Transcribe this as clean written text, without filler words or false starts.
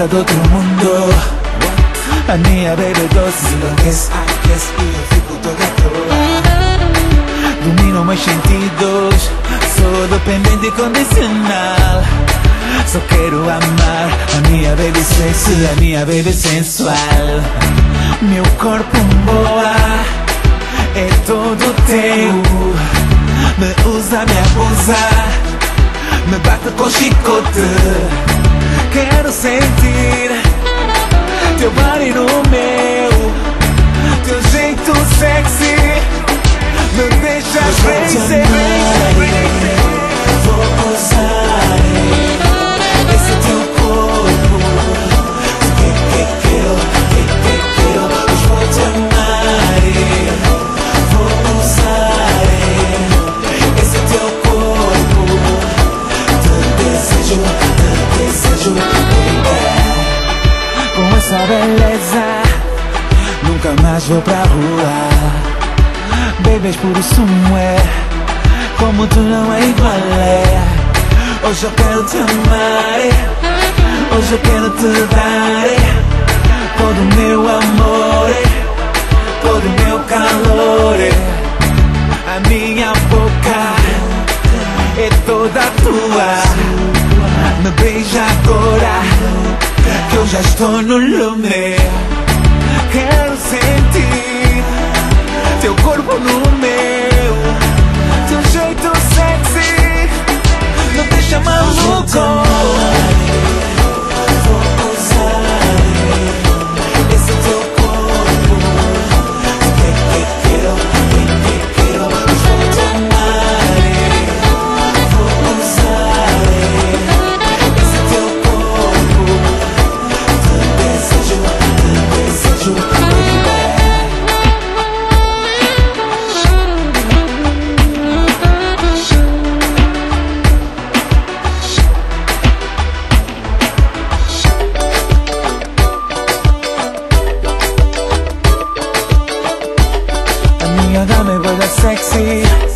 coisa do outro mundo. A minha baby doce enlouquece, aquece e eu fico toda à toa. Domino meus sentidos, sou dependente e condicional. Só quero amar a minha baby sexy, a minha baby sensual. Meu corpo boa é todo teu. Me usa, me abusa, me bate com chicote. Quero sentir teu body no meu, teu jeito sexy me deixa crazy. Vou usar esse teu corpo, que eu vou te amar. Vou usar esse teu corpo, te desejo, baby. Com essa beleza nunca mais vou pra rua. Bebês puro sumo é, como tu não é igual é. Hoje eu quero te amar, hoje eu quero te dar todo o meu amor, todo o meu calor. A minha boca é toda tua, me beija agora que eu já estou no lume. Quero sentir teu corpo no meu, teu jeito sexy me deixa maluco. Vou usar esse teu corpo, que eu vou te amar. Vou usar esse teu corpo, te desejo, baby. Minha dama é boa sexy.